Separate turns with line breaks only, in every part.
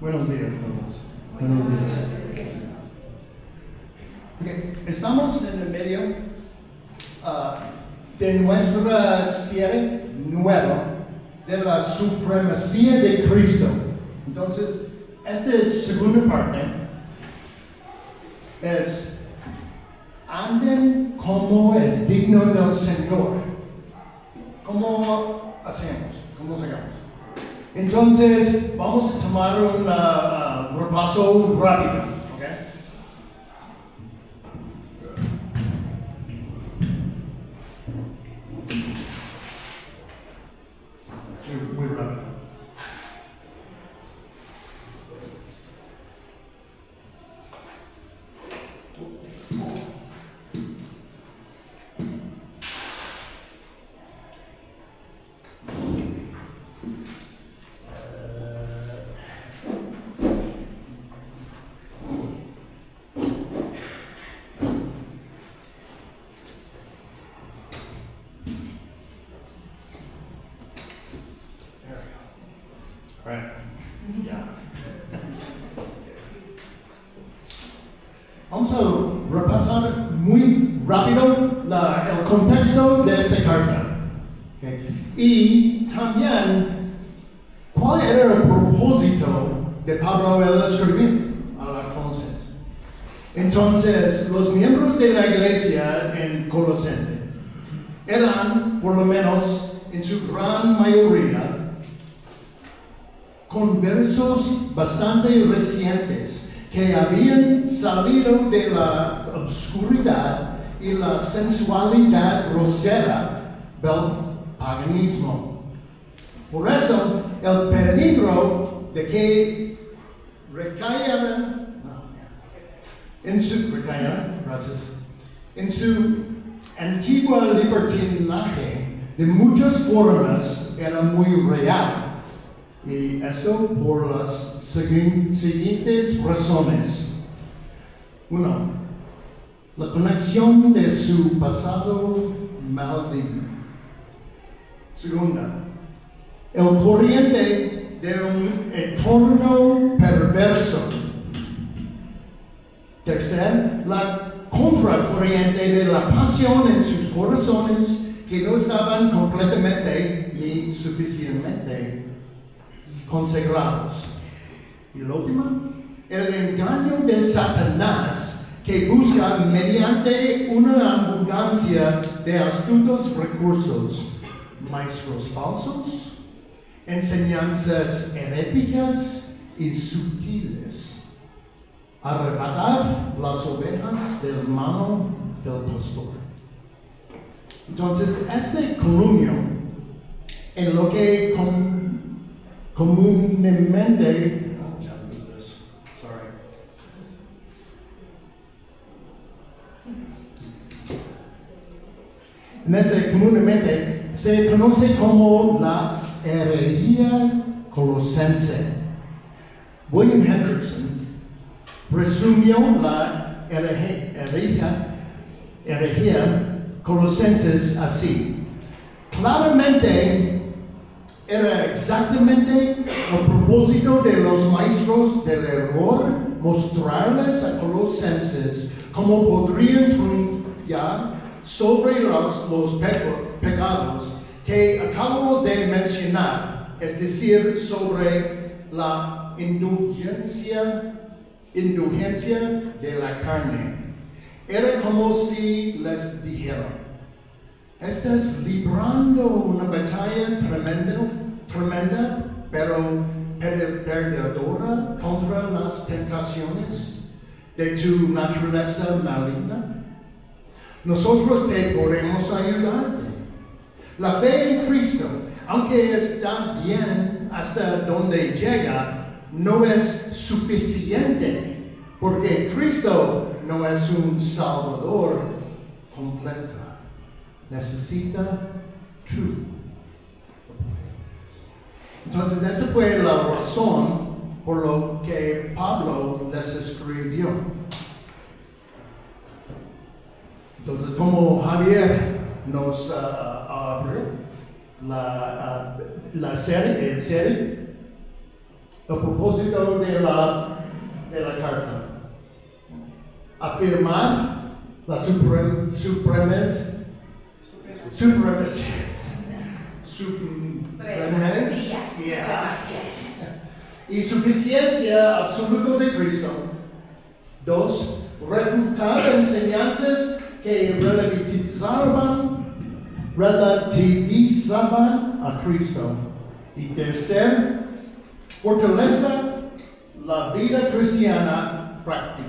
Buenos días a todos. Buenos días. Okay. Estamos en el medio de nuestra serie nueva de la supremacía de Cristo. Entonces, esta segunda parte es: anden como es digno del Señor. ¿Cómo hacemos? ¿Cómo sacamos? Entonces, vamos a tomar un repaso rápido, ¿ok? Muy rápido. Right. Yeah. Vamos a repasar muy rápido el contexto de esta carta. Okay. Y también, ¿cuál era el propósito de Pablo al escribir a la Colosenses? Entonces, los miembros de la iglesia en Colosenses eran, por lo menos en su gran mayoría, conversos bastante recientes que habían salido de la obscuridad y la sensualidad grosera del paganismo. Por eso, el peligro de que recayeran en su antigua libertinaje de muchas formas era muy real. Y esto por las siguientes razones. 1. La conexión de su pasado maligno. 2. El corriente de un entorno perverso. 3. La contracorriente de la pasión en sus corazones que no estaban completamente ni suficientemente consagrados. Y la última, el engaño de Satanás que busca mediante una abundancia de astutos recursos, maestros falsos, enseñanzas heréticas y sutiles, arrebatar las ovejas del mano del pastor. Entonces, este columnio en lo que comúnmente se conoce como la herejía colosense. William Hendrickson resumió la herejía colosenses así: claramente era exactamente el propósito de los maestros del error mostrarles a colosenses cómo podrían triunfar sobre los pecados que acabamos de mencionar, es decir, sobre la indulgencia de la carne. Era como si les dijeran: estás librando una batalla tremenda, pero perdedora contra las tentaciones de tu naturaleza maligna. Nosotros te podemos ayudar. La fe en Cristo, aunque está bien hasta donde llega, no es suficiente, porque Cristo no es un Salvador completo. Necesita tú. Entonces, esta fue la razón por lo que Pablo les escribió. Entonces, como Javier nos abrió la serie, El propósito de la carta. Afirmar la supremacia y suficiencia absoluta de Cristo. 2. Refutar enseñanzas que relativizaban a Cristo. Y 3. Fortaleza la vida cristiana práctica.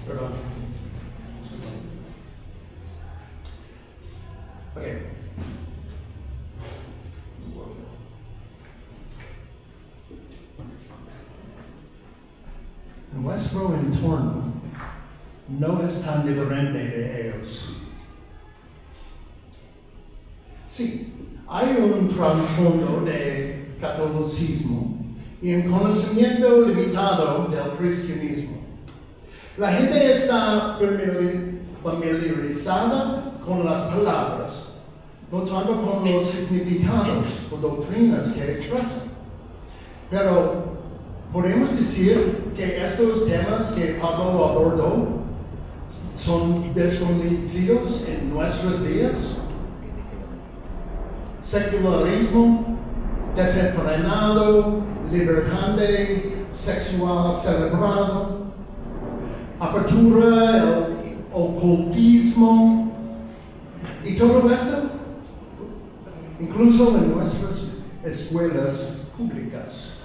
Perdón. Okay. Nuestro entorno no es tan diferente de ellos. Sí, hay un trasfondo de catolicismo y un conocimiento limitado del cristianismo. La gente está familiarizada con las palabras, no tanto con los significados o doctrinas que expresan. Pero podemos decir que estos temas que Pablo abordó son desconocidos en nuestros días. Secularismo, desenfrenado, libertad sexual celebrado, apertura, el ocultismo y todo esto, incluso en nuestras escuelas públicas.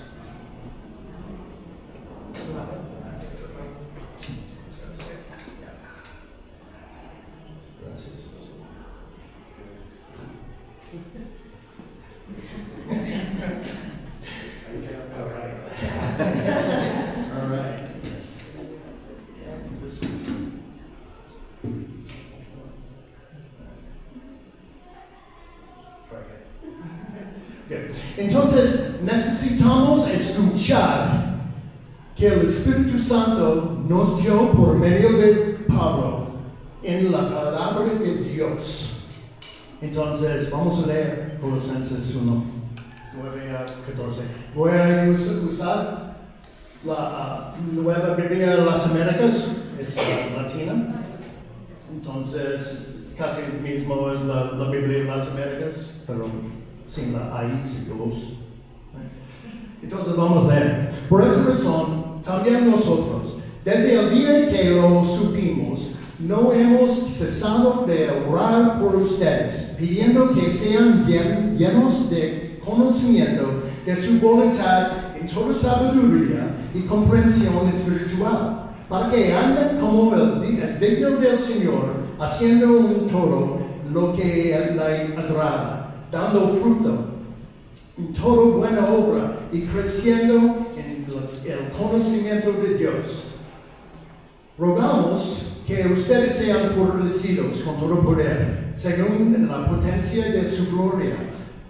All right. Bien. Entonces, necesitamos escuchar que el Espíritu Santo nos dio por medio de Pablo en la palabra de Dios. Entonces, vamos a leer Colosenses 1, 9 a 14. Voy a usar la Nueva Biblia de las Américas, es latina. Entonces, es casi el mismo, es la Biblia de las Américas, pero sin la I, siglos. Entonces vamos a leer. Por esa razón, también nosotros, desde el día que lo supimos, no hemos cesado de orar por ustedes, pidiendo que sean llenos de conocimiento de su voluntad en toda sabiduría y comprensión espiritual, para que anden como es digno del Señor, haciendo en todo lo que le agrada, dando fruto en toda buena obra y creciendo en el conocimiento de Dios. Rogamos que ustedes sean fortalecidos con todo poder, según la potencia de su gloria,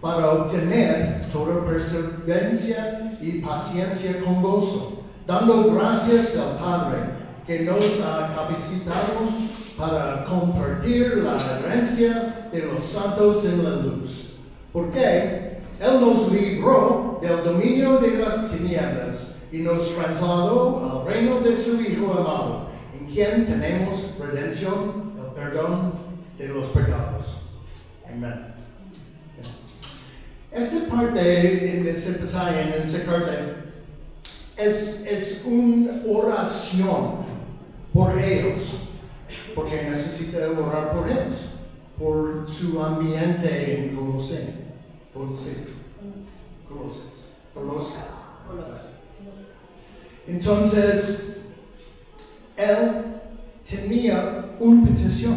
para obtener toda perseverancia y paciencia con gozo, dando gracias al Padre que nos ha capacitado para compartir la herencia de los santos en la luz. Porque Él nos libró del dominio de las tinieblas y nos trasladó al reino de su Hijo amado, en quien tenemos redención, el perdón de los pecados. Amén. Esta parte en ese pasaje, en esa carta, es una oración por ellos, porque necesita orar por ellos, por su ambiente en Colosas. Entonces, él tenía una petición,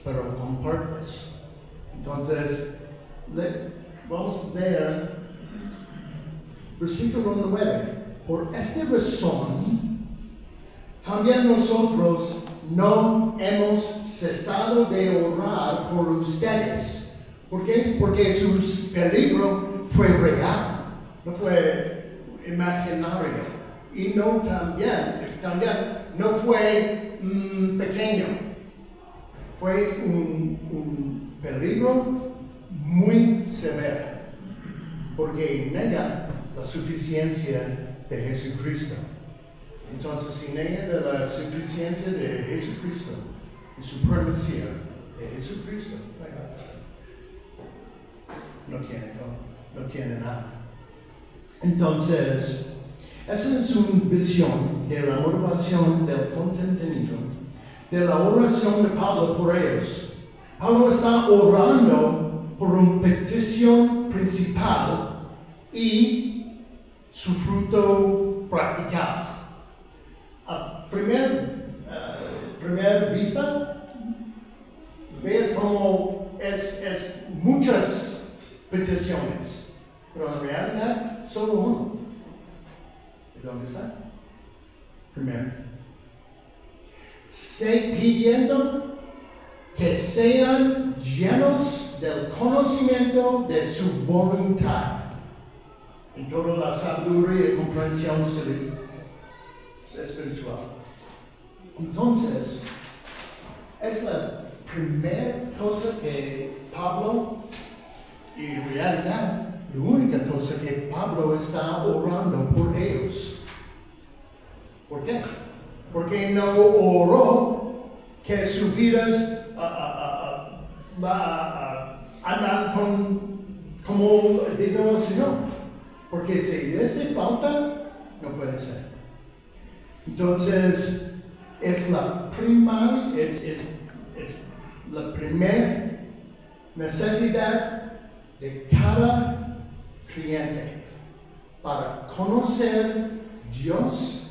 pero compartes. Entonces, vamos a ver versículo 9. Por esta razón, también nosotros no hemos cesado de orar por ustedes. ¿Por qué? Porque su peligro fue real, no fue imaginario. Y no también no fue pequeño. Fue un peligro muy severo, porque nega la suficiencia de Jesucristo. Entonces, si nega de la suficiencia de Jesucristo, y supremacía de Jesucristo, no tiene nada. Entonces, esa es una visión de la motivación del contenido de la oración de Pablo por ellos. Pablo está orando por una petición principal y su fruto practicado. A primera vista, ves como es muchas peticiones, pero en realidad solo uno. ¿Y dónde está? Primero, pidiendo que sean llenos del conocimiento de su voluntad, en toda la sabiduría y comprensión espiritual. Entonces, es la primera cosa que Pablo, y en realidad, la única cosa que Pablo está orando por ellos. ¿Por qué? Porque no oró que sus vidas andan como digo el Señor. Porque si les falta, no puede ser. Entonces, es la primaria, es la primera necesidad de cada creyente para conocer Dios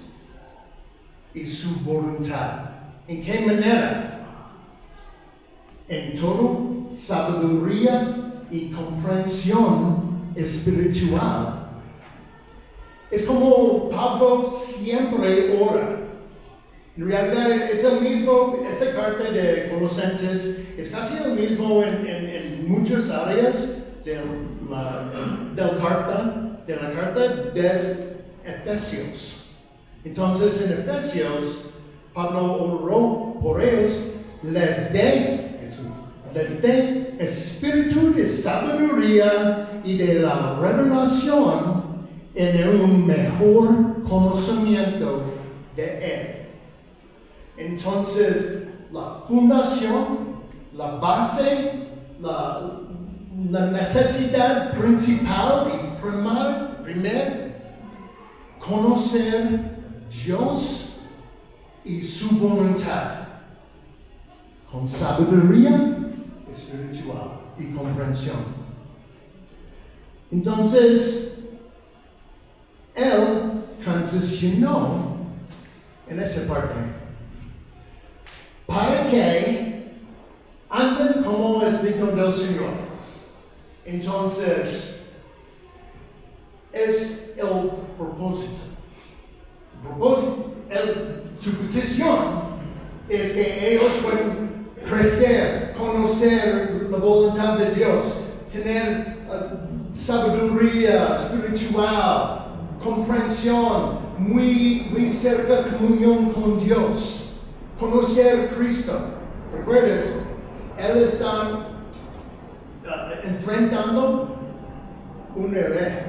y su voluntad. ¿En qué manera? En toda sabiduría y comprensión espiritual. Es como Pablo siempre ora. En realidad es el mismo, esta carta de Colosenses es casi el mismo en muchas áreas de la carta de Efesios. Entonces en Efesios, Pablo oró por ellos, les dé espíritu de sabiduría y de la revelación en un mejor conocimiento de Él. Entonces, la fundación, la base, la necesidad principal y primer, conocer Dios y su voluntad con sabiduría espiritual y comprensión. Entonces, él transicionó en esa parte para que anden como es digno del Señor. Entonces, es el propósito. Su petición es que ellos puedan crecer, conocer la voluntad de Dios, tener sabiduría espiritual, comprensión, muy cerca comunión con Dios, conocer a Cristo. ¿Recuerdas? Él está enfrentando un hereje,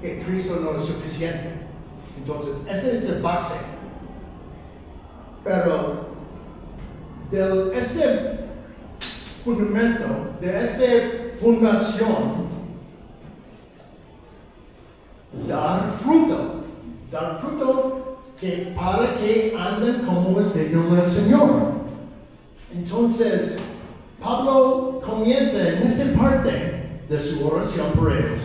que Cristo no es suficiente. Entonces, esta es la base. Pero de este fundamento, de esta fundación, dar fruto que para que anden como es digno del Señor. Entonces, Pablo comienza en esta parte de su oración por ellos,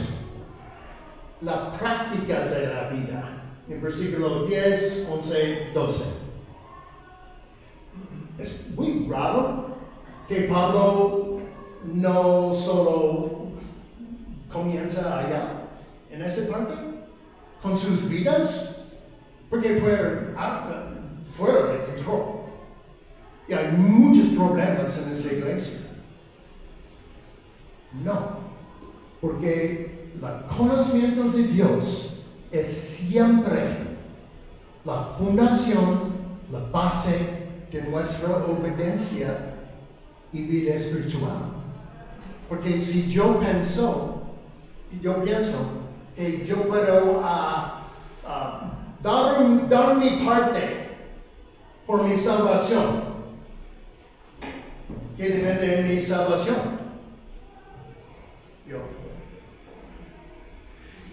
la práctica de la vida, en versículos 10, 11, 12. Es muy raro que Pablo no solo comienza allá, en esa parte, con sus vidas, porque fue fuera de control. Y hay muchos problemas en esa iglesia. No, porque el conocimiento de Dios es siempre la fundación, la base de nuestra obediencia y vida espiritual. Porque si yo pienso que yo puedo dar mi parte por mi salvación, que depende de mi salvación. Yo.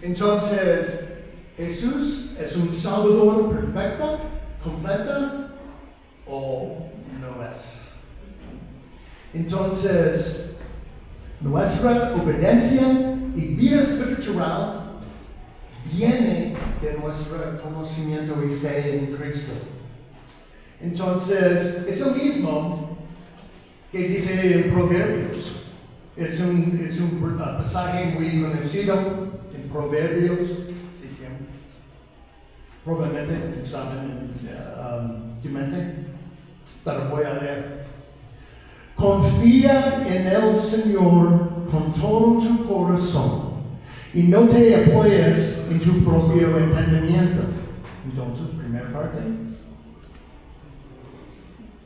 Entonces, ¿Jesús es un Salvador perfecto, completo, o no es? Entonces, nuestra obediencia y vida espiritual viene de nuestro conocimiento y fe en Cristo. Entonces, es lo mismo que dice en Proverbios. Es un pasaje muy conocido en Proverbios. Sí, probablemente saben en tu mente, pero voy a leer. Confía en el Señor con todo tu corazón y no te apoyes en tu propio entendimiento. Entonces, primera parte,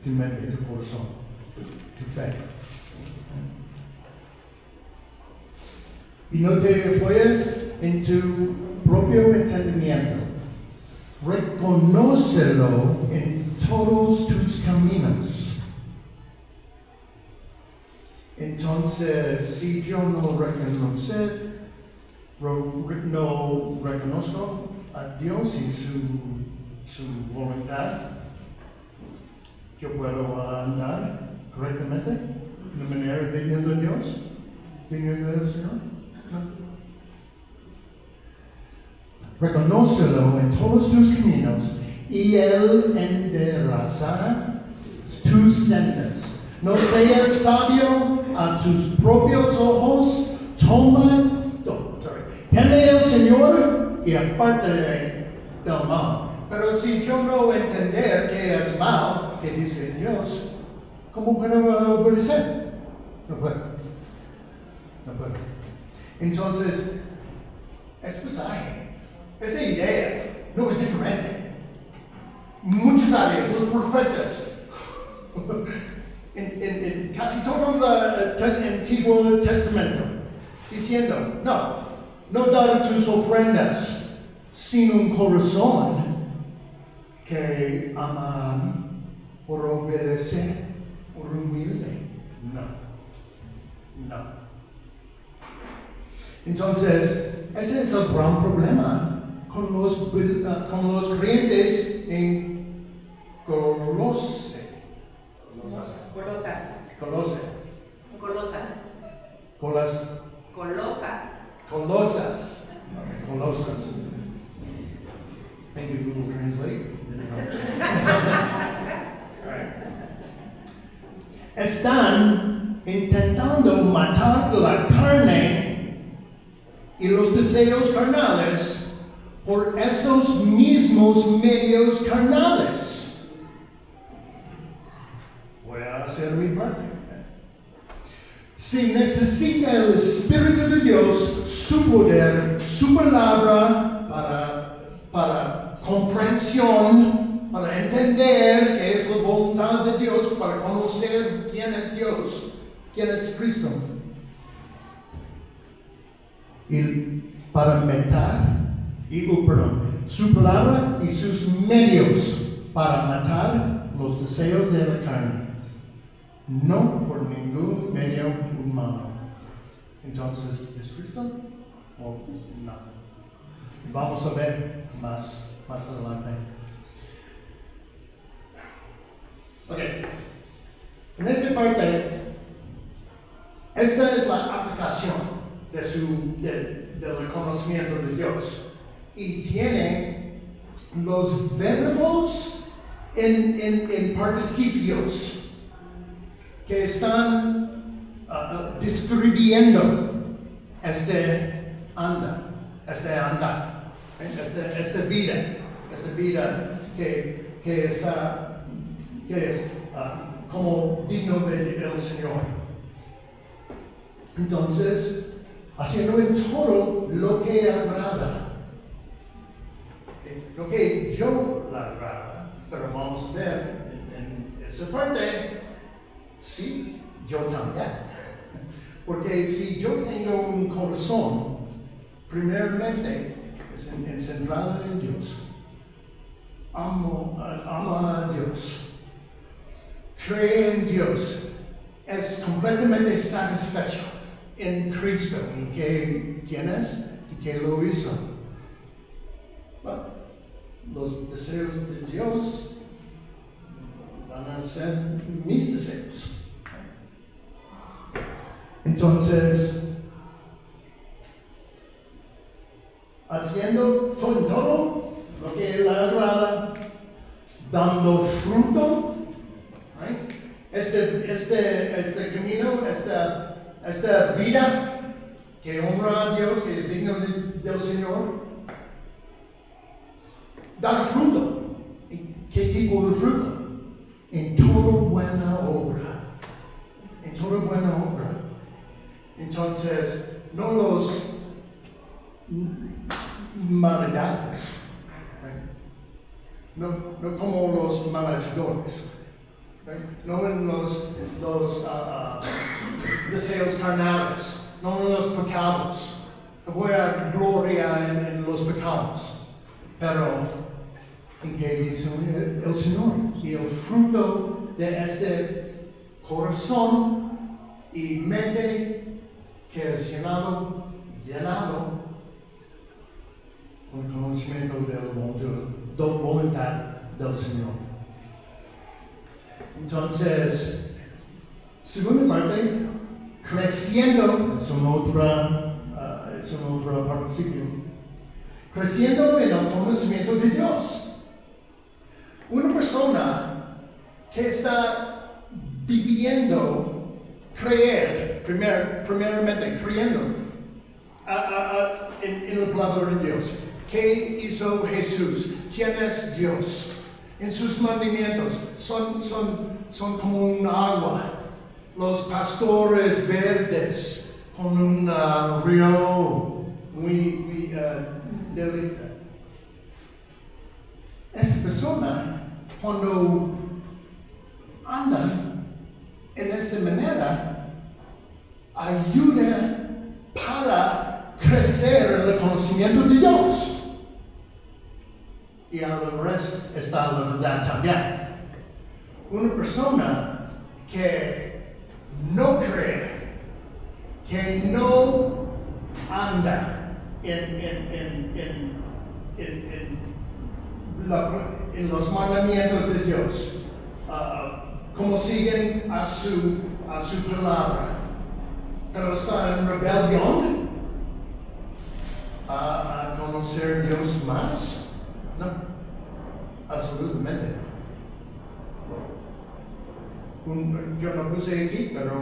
tu mente, tu corazón, tu fe. Y no te apoyes en tu propio entendimiento. Reconócelo en todos tus caminos. Entonces, si yo no reconozco a Dios y su voluntad, yo puedo andar correctamente de manera digna de Dios, digna del Señor. Reconócelo en todos tus caminos y Él enderezará tus sendas. No seas sabio a tus propios ojos, teme al Señor y aparte del mal. Pero si yo no entender que es mal, que dice Dios, ¿cómo puedo obedecer? No puedo. Entonces, este pasaje, esta idea no es diferente. Muchas áreas, los profetas, en casi todo el Antiguo Testamento, diciendo, no dar tus ofrendas sin un corazón que ama por obedecer, por humilde. No. Entonces, ese es el gran problema con los creyentes en Colosas. Thank you, Google Translate. Están intentando matar la carne y los deseos carnales por esos mismos medios carnales. Voy a hacer mi parte. Si necesita el Espíritu de Dios, su poder, su palabra para comprensión, para entender qué es la voluntad de Dios, para conocer quién es Dios, quién es Cristo. Y para matar, su palabra y sus medios para matar los deseos de la carne, no por ningún medio humano. Entonces, ¿es Cristo o no? Vamos a ver más adelante. Ok, en esta parte, esta es la aplicación del conocimiento de Dios. Y tiene los verbos en participios que están describiendo andar, esta vida que es como digno del Señor. Entonces, haciendo en todo lo que agrada, lo que yo le agrada, pero vamos a ver en esa parte, sí, yo también. Porque si yo tengo un corazón, primeramente, es centrado en Dios, ama a Dios, cree en Dios, es completamente satisfecho en Cristo y quién es y que lo hizo. Bueno, los deseos de Dios van a ser mis deseos. Entonces, haciendo todo lo que le agrada, dando fruto, right? Este camino, esta vida que honra a Dios, que es digno del Señor, dar fruto. ¿Qué tipo de fruto? En toda buena obra. En toda buena obra. Entonces, no los maldades, no como los malhechadores, no en los deseos carnales, no en los pecados. No voy a gloria en los pecados, pero en que dice el Señor, y el fruto de este corazón y mente que es llenado con el conocimiento de la voluntad del Señor. Entonces, segunda parte, creciendo, es un otro participio, creciendo en el conocimiento de Dios. Una persona que está viviendo, primeramente creyendo en la palabra de Dios. ¿Qué hizo Jesús? ¿Quién es Dios? En sus mandamientos son como un agua. Los pastores verdes con un río muy delita. Esta persona, cuando anda en esta manera, ayuda para crecer en el conocimiento de Dios. Y al revés está la verdad también. Una persona que no cree, que no anda en los mandamientos de Dios, como siguen a su palabra, pero está en rebelión a conocer a Dios más. No, absolutamente no. Yo no puse aquí, pero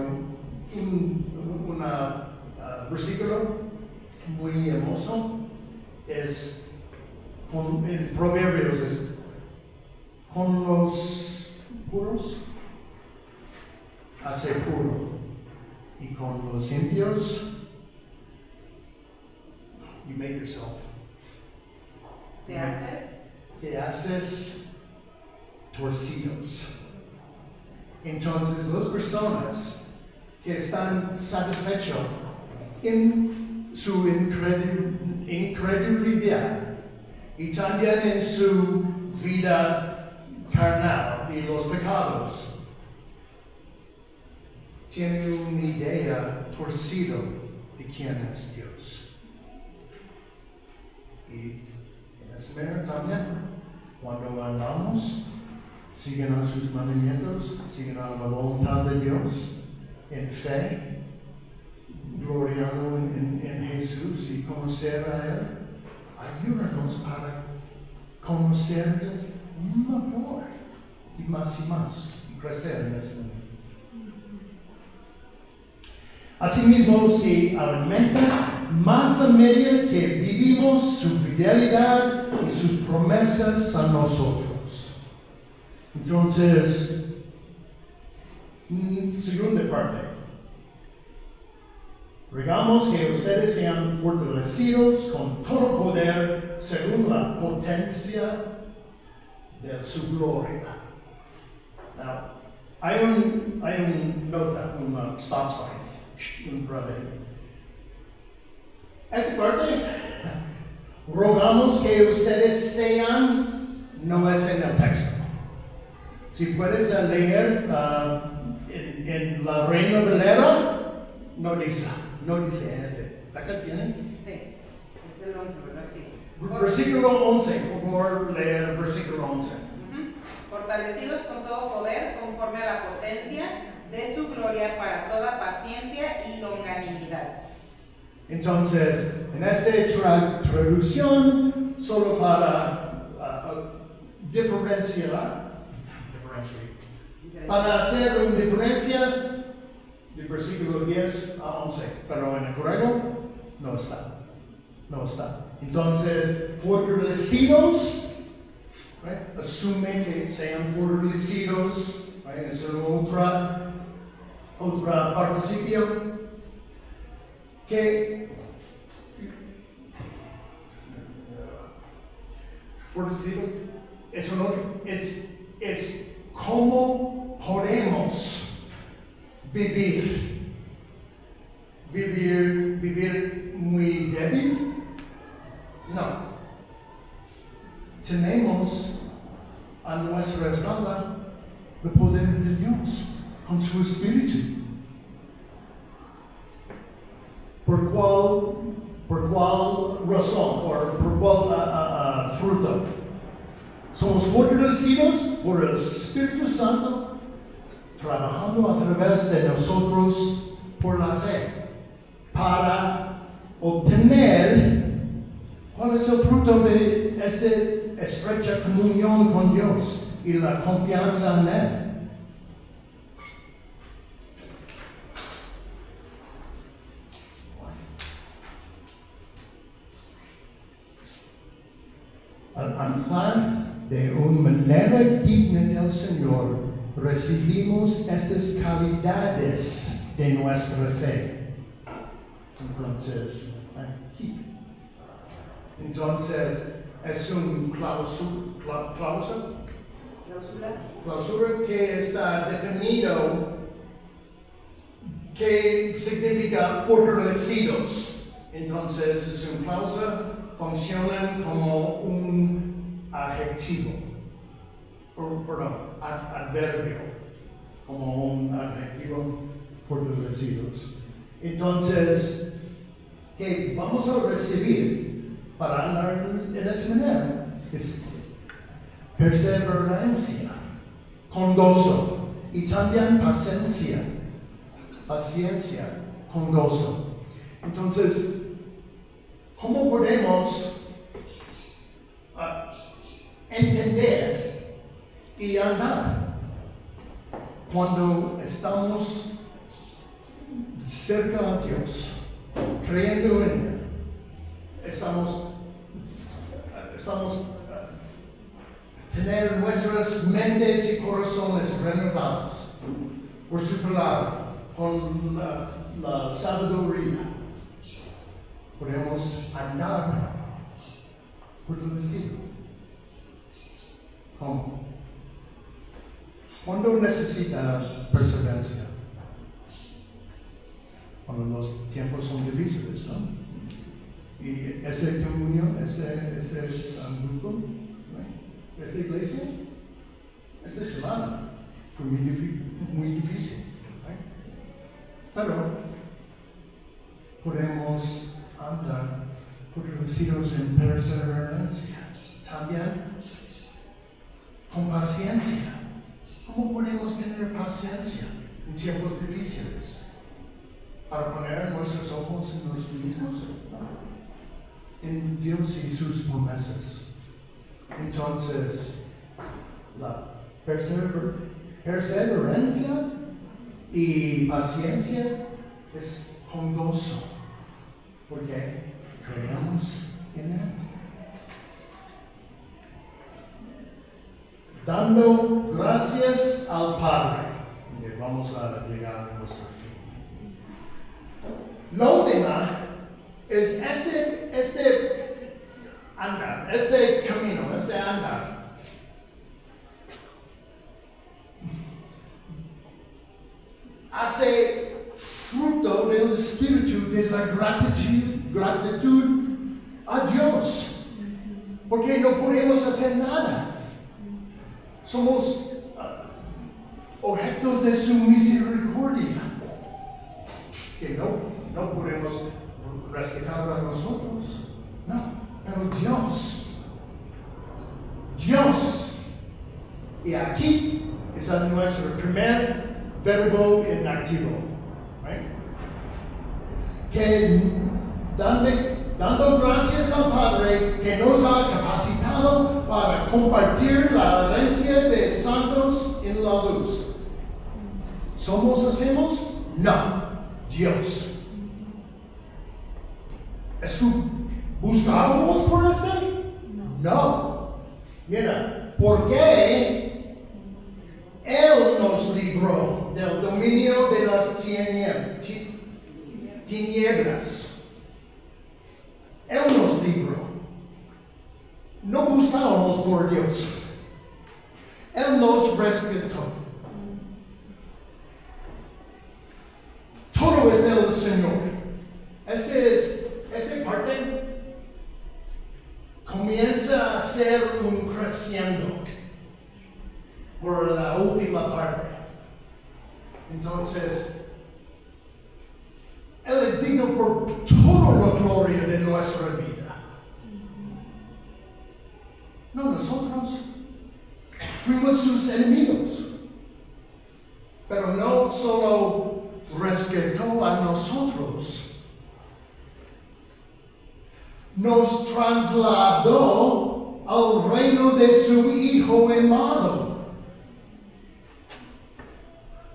un versículo muy hermoso es en Proverbios, es con los puros hace puro, y con los impíos you make yourself. Te haces torcidos. Entonces, las personas que están satisfechos en su incredulidad y también en su vida carnal y los pecados, tienen una idea torcida de quién es Dios. Y en esa manera también, cuando andamos, siguen a sus mandamientos, siguen a la voluntad de Dios, en fe, gloriando en Jesús y conocer a Él, ayúdanos para conocerle mejor y más, y crecer en ese momento. Asimismo, se alimenta más a medida que vivimos su fidelidad y sus promesas a nosotros. Entonces, segunda parte. Rogamos que ustedes sean fortalecidos con todo poder según la potencia de su gloria. Now, hay un nota, un stop sign, un breve. Esta parte, rogamos que ustedes sean, no es en el texto. Si puedes leer en la Reina Valera, no dice este. ¿Acá tiene?
Sí, es el 11, ¿verdad? Sí.
Versículo 11, por favor, leer el versículo 11.
Fortalecidos con todo poder, conforme a la potencia de su gloria, para toda paciencia y longanimidad.
Entonces, en esta traducción, solo para para hacer una diferencia, del versículo 10 a 11, pero en el griego no está. Entonces, fortalecidos, right? Asume que sean fortalecidos, right? Es otra participio que fortalecidos es cómo podemos vivir muy débil. No. Tenemos a nuestra espalda el poder de Dios con su Espíritu. ¿Por cuál razón o por cuál fruto? Somos fortalecidos por el Espíritu Santo trabajando a través de nosotros por la fe para obtener cuál es el fruto de esta estrecha comunión con Dios y la confianza en Él. Al anclar de una manera digna del Señor, recibimos estas caridades de nuestra fe. Entonces, aquí. Entonces, es un clausura que está definido que significa fortalecidos. Entonces, es un cláusula, funcionan como un adjetivo. Adverbio, como un adjetivo fortalecidos. Entonces, ¿qué vamos a recibir para andar en esa manera? Es perseverancia, con gozo, y también paciencia con gozo. Entonces, ¿cómo podemos entender y andar cuando estamos cerca a Dios, creyendo en Él? Estamos tener nuestras mentes y corazones renovados por su palabra, con la sabiduría. Podemos andar fortalecidos. ¿Cómo? ¿Cuándo necesita perseverancia? Cuando los tiempos son difíciles, ¿no? Y esta comunión, este grupo, ¿no? Esta iglesia, esta semana fue muy difícil, ¿no? Pero podemos andar fortalecidos en perseverancia, también con paciencia. ¿Cómo podemos tener paciencia en tiempos difíciles? ¿Para poner nuestros ojos en los mismos? No. En Dios y sus promesas. Entonces, la perseverancia y paciencia es con gozo, porque creemos en Él. Dando gracias al Padre. Y vamos a llegar a nuestro fin. La última es este andar, este camino, este andar. Hace fruto del espíritu de la gratitud a Dios, porque no podemos hacer nada. Somos objetos de su misericordia, que no podemos rescatar a nosotros. No, pero Dios. Y aquí es nuestro primer verbo en activo, right? Que dando gracias al Padre que nos ha capacitado para compartir la herencia de santos en la luz. ¿Hacemos? No, Dios. ¿Buscábamos por este? No. Mira, ¿por qué Él nos libró del dominio de las tinieblas? Él nos libró. No buscábamos por Dios. Él nos rescató. Todo es del Señor. Esta parte comienza a ser un creciendo por la última parte. Entonces, Él es digno por toda la gloria de nuestra vida. No nosotros. Fuimos sus enemigos. Pero no solo rescató a nosotros. Nos trasladó al reino de su Hijo amado.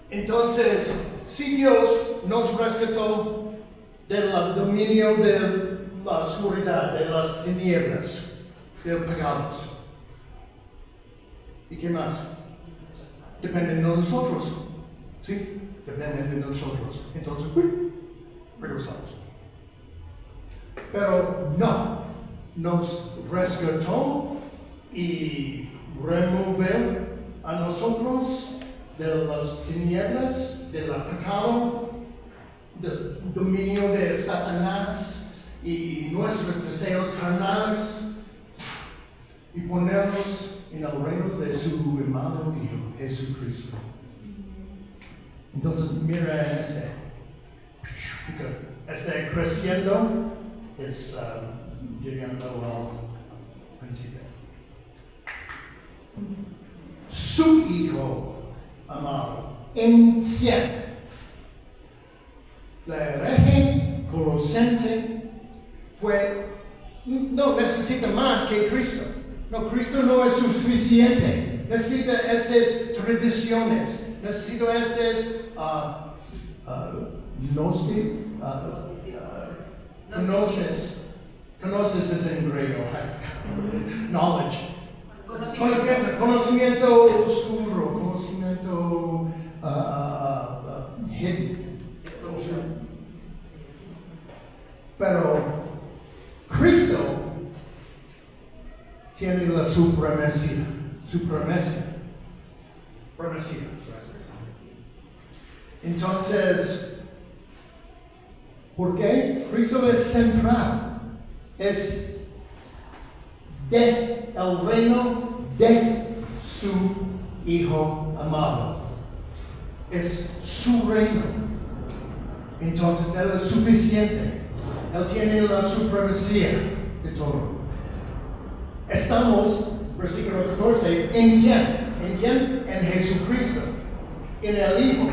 Entonces, si Dios nos rescató del dominio de la oscuridad, de las tinieblas, del pecado. ¿Y qué más? Depende de nosotros. ¿Sí? Depende de nosotros. Entonces, regresamos. Pero no, nos rescató y removió a nosotros de las tinieblas, del pecado, del dominio de Satanás y nuestros deseos carnales y ponernos en el reino de su amado Hijo Jesucristo. Entonces mira este creciendo es llegando al principio. Su Hijo amado, en quien la hereje colosense no necesita más que Cristo. No, Cristo no es suficiente. Necesita estas tradiciones. Necesita estas conoces es en griego. Knowledge. Conocimiento oscuro, conocimiento hidden. Pero Cristo tiene la supremacía. Entonces, ¿por qué? Cristo es central. Es de el reino de su Hijo amado. Es su reino. Entonces Él es suficiente. Él tiene la supremacía de todo. Estamos, versículo 14, ¿en quién? ¿En quién? En Jesucristo. En el Hijo.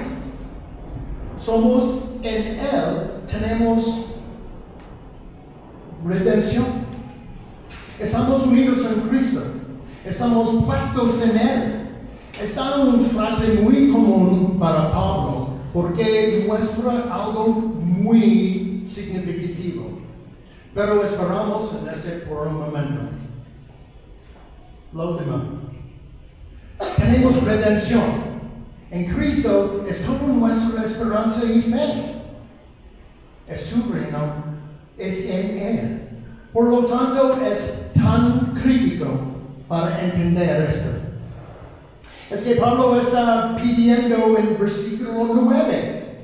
Somos en Él, tenemos redención. Estamos unidos en Cristo. Estamos puestos en Él. Esta es una frase muy común para Pablo, porque muestra algo muy significativo, pero esperamos en ese por un momento. La última. Tenemos redención. En Cristo es toda nuestra esperanza y fe. Es su reino, es en Él. Por lo tanto, es tan crítico para entender esto. Es que Pablo está pidiendo en versículo 9,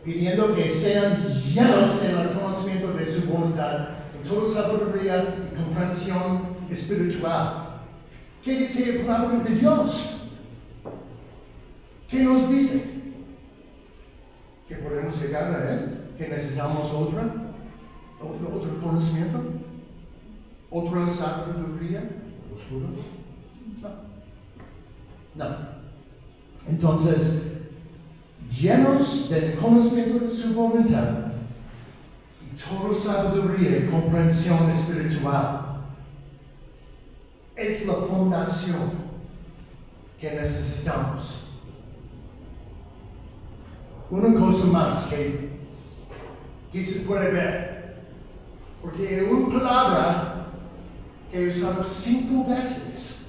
pidiendo que sean llenos en el conocimiento de su voluntad, en toda sabiduría y comprensión espiritual. ¿Qué dice la palabra de Dios? ¿Qué nos dice? ¿Que podemos llegar a Él? ¿Que necesitamos otro conocimiento? ¿Otra sabiduría? No. Entonces, llenos del conocimiento de su voluntad y toda sabiduría y comprensión espiritual es la fundación que necesitamos. Una cosa más que se puede ver, porque una palabra que he usado 5 veces.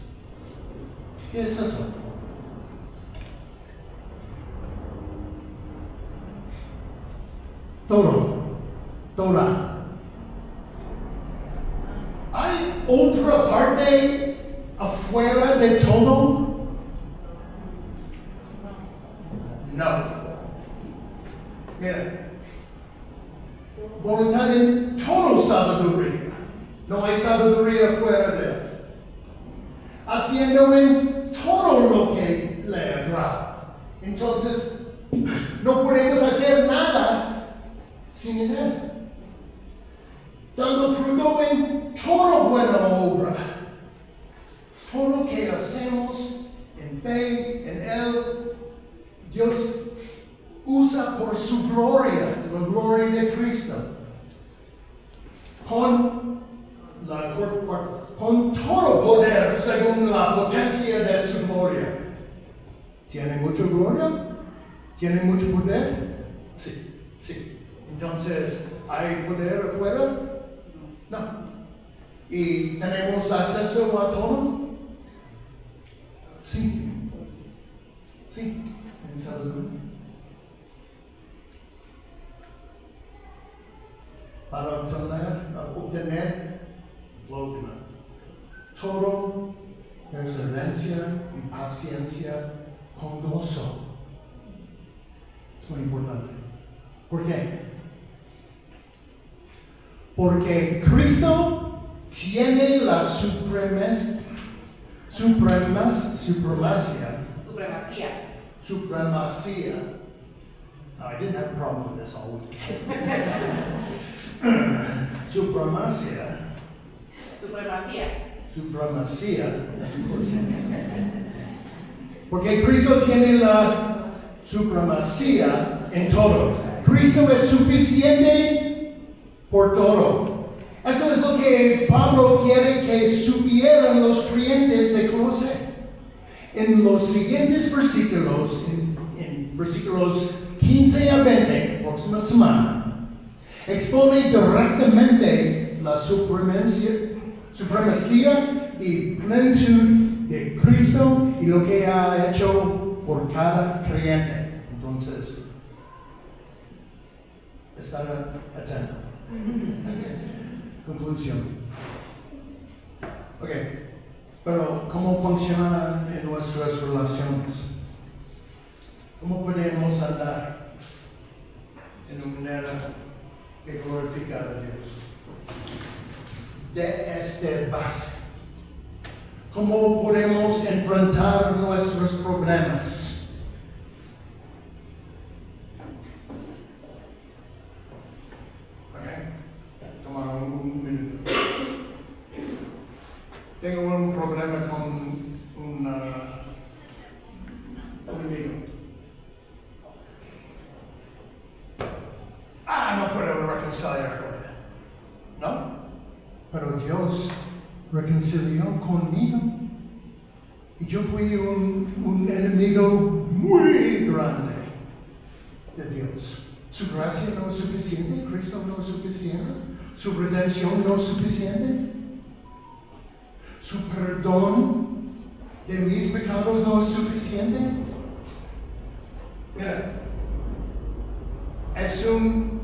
¿Qué es eso? Todo. Toda. ¿Hay otra parte afuera de todo? No. Mira. Voluntad en toda sabiduría. No hay sabiduría fuera de Él. Haciendo en todo lo que le agrada. Entonces, no podemos hacer nada sin Él. Dando fruto en toda buena obra. Todo lo que hacemos en fe, en Él, Dios usa por su gloria, la gloria de Cristo. Con todo poder según la potencia de su gloria. ¿Tiene mucha gloria? ¿Tiene mucho poder? Sí. Entonces, ¿hay poder afuera? No. ¿Y tenemos acceso a todo? Sí. En sabiduría. Para obtener la última. Todo perseverancia y paciencia con gozo. Es muy importante. ¿Por qué? Porque Cristo tiene la supremacía. No, I didn't have a problem with this all week. Supremacía es importante. Porque Cristo tiene la supremacía en todo. Cristo es suficiente por todo. Esto es lo que Pablo quiere que supieran los creyentes de Colosé. En los siguientes versículos, en versículos 15 a 20, próxima semana, expone directamente la supremacía y plenitud de Cristo y lo que ha hecho por cada creyente. Entonces, estar atento. Conclusión. Ok, pero ¿cómo funciona en nuestras relaciones? ¿Cómo podemos andar en una manera que glorifica a Dios? De esta base. ¿Cómo podemos enfrentar nuestros problemas? Ok, toma un minuto. Tengo un problema con un amigo. No puedo reconciliar con él. ¿No? Pero Dios reconcilió conmigo. Y yo fui un enemigo muy grande. de Dios. Su gracia no es suficiente, Cristo no es suficiente, su redención no es suficiente, su perdón de mis pecados no es suficiente. Mira, es un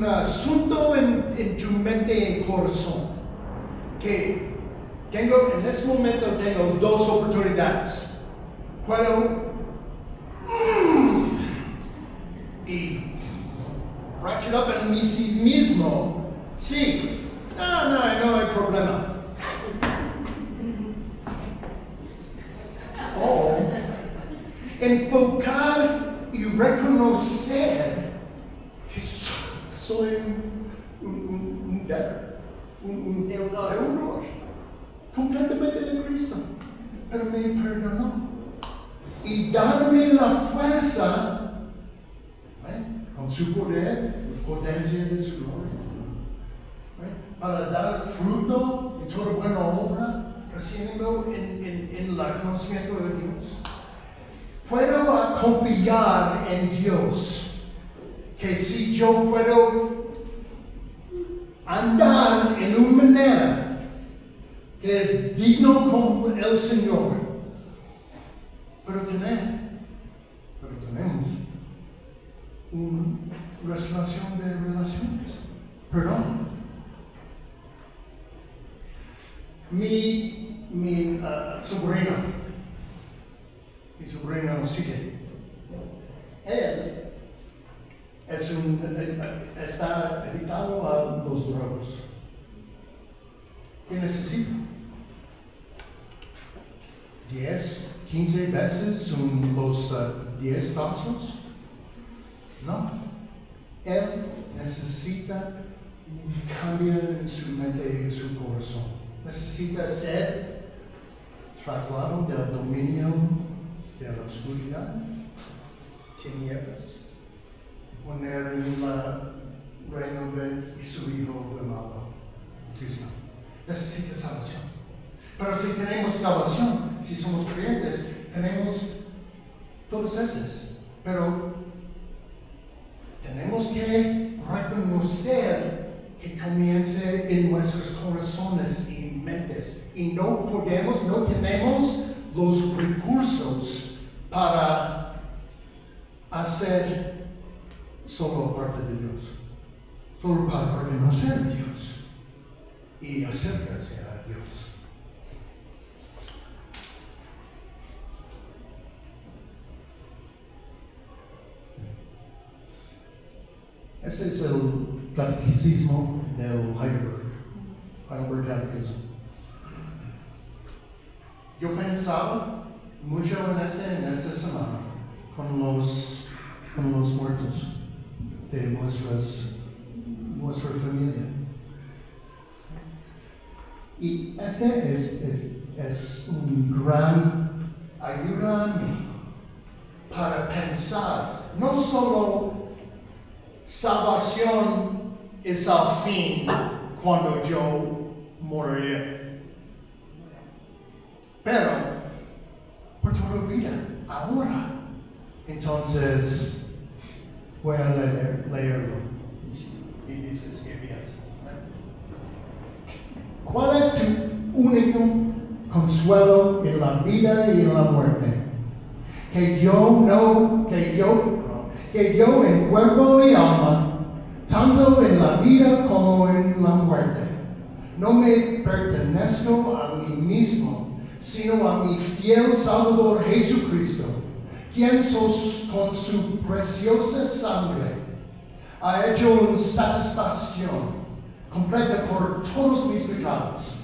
asunto en tu mente y en corazón que en este momento tengo dos oportunidades. Puedo y ratchet up en mí sí mismo. Sí, no hay problema. O enfocar y reconocer que soy un debtor, un deudor completamente de Cristo, pero me perdonó y darme la fuerza, con su poder, potencia de su gloria, para dar fruto de toda buena obra, creciendo en el conocimiento de Dios. Puedo confiar en Dios, que si yo puedo andar en una manera que es digno con el Señor, pero tenemos una restauración de relaciones. Perdón. Mi sobrino sigue. Él está adictado a los drogas. ¿Qué necesita? 10, 15 veces los 10 pasos. No. Él necesita cambiar en su mente y en su corazón. Necesita ser trasladado del dominio de la oscuridad, tinieblas, poner en el reino de su Hijo amado, Cristo. Necesita salvación. Pero si tenemos salvación, si somos creyentes, tenemos todas esas. Pero tenemos que reconocer que comience en nuestros corazones y mentes. Y no tenemos los recursos para hacer solo parte de Dios. Solo para reconocer a Dios y acercarse a Dios. Ese es el catecismo del Heidelberg Catechism. Yo pensaba mucho en esta semana con los muertos de nuestra familia. Y es un gran ayuda a mí para pensar, no solo salvación es al fin cuando yo moriré, pero por toda la vida, ahora. Entonces voy a leerlo y dices que piensas. ¿Cuál es tu único consuelo en la vida y en la muerte? Que yo en cuerpo y alma, tanto en la vida como en la muerte, no me pertenezco a mí mismo, sino a mi fiel Salvador Jesucristo, quien con su preciosa sangre ha hecho una satisfacción completa por todos mis pecados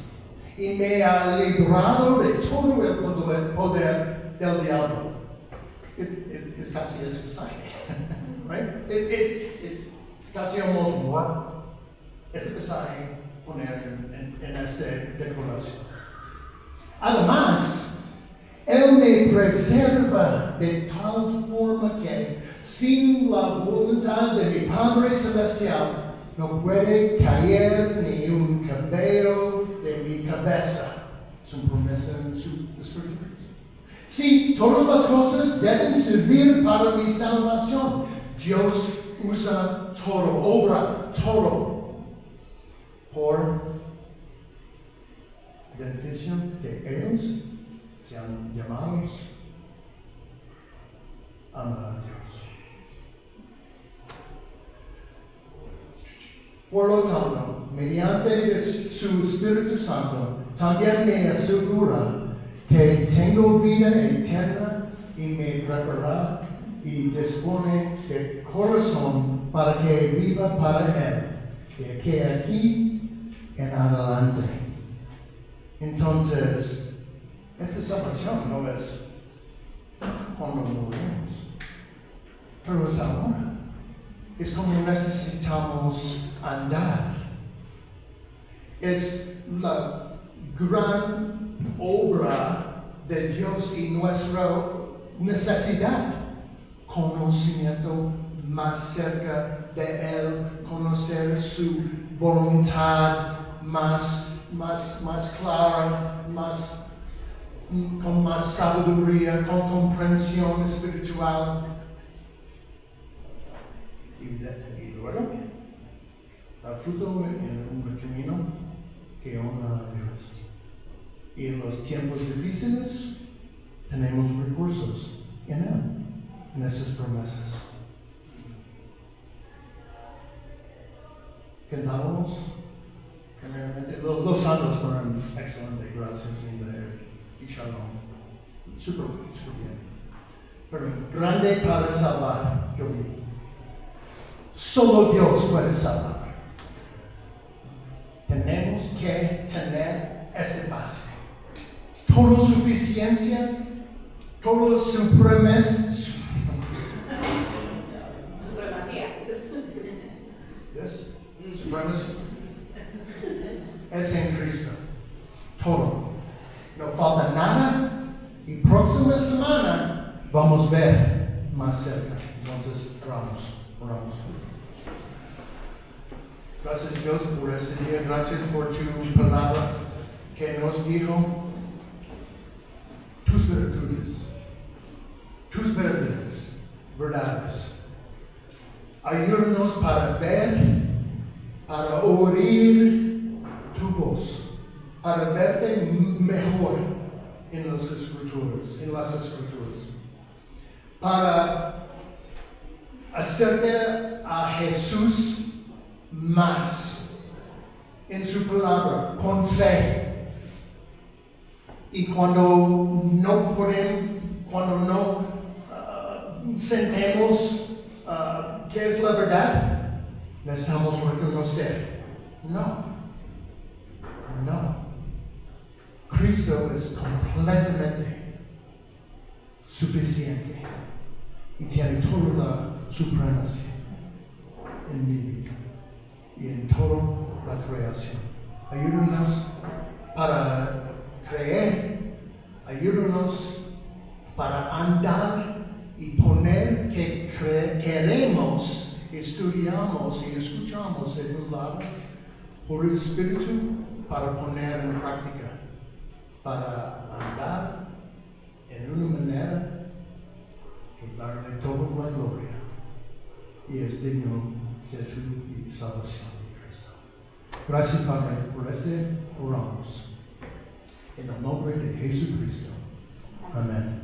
y me ha librado de todo el poder del diablo. Es casi ese mensaje, right? Es casi almost este mensaje poner en esta declaración. Además, Él me preserva de tal forma que sin la voluntad de mi Padre Celestial no puede caer ni un cabello de mi cabeza. Es una promesa en su escritura. Sí, todas las cosas deben servir para mi salvación. Dios usa todo, obra todo por beneficio de ellos, sean llamados a amar a Dios. Por lo tanto, mediante su Espíritu Santo, también me asegura que tengo vida eterna y me prepara y dispone de corazón para que viva para Él, de aquí en adelante. Entonces, esta salvación no es cuando morimos, pero es ahora. Es como necesitamos andar. Es la gran obra de Dios y nuestra necesidad. Conocimiento más cerca de Él, conocer su voluntad más clara, con más sabiduría, con comprensión espiritual. Y luego, dar fruto en un camino que honra a Dios. Y en los tiempos difíciles tenemos recursos en Él, en esas promesas. Cantamos, primeramente, los cantos fueron excelentes, gracias Linda, Eric y Shalom. Súper bien. Pero grande para salvar, yo digo. Solo Dios puede salvar. Tenemos que tener este base. Toda suficiencia, toda supremacía. Yes? Supremacy. Es en Cristo. Todo. No falta nada. Y próxima semana vamos a ver más cerca. Entonces, oramos. Gracias Dios por este día. Gracias por tu palabra que nos dijo tus virtudes, tus verdades. Ayúdanos para ver, para oír tu voz, para verte mejor en las escrituras, para acercar a Jesús más en su palabra, con fe. Y cuando no sentemos qué es la verdad, necesitamos reconocer. No. Cristo es completamente suficiente y tiene toda la supremacía en mi vida y en toda la creación. Ayúdanos para creer, ayúdanos para andar y poner que queremos, estudiamos y escuchamos el palabra por el Espíritu para poner en práctica, para andar en una manera que darle toda la gloria y es digno de tu salvación, Cristo. Gracias, Padre, por oramos. En el nombre de Jesucristo. Amén.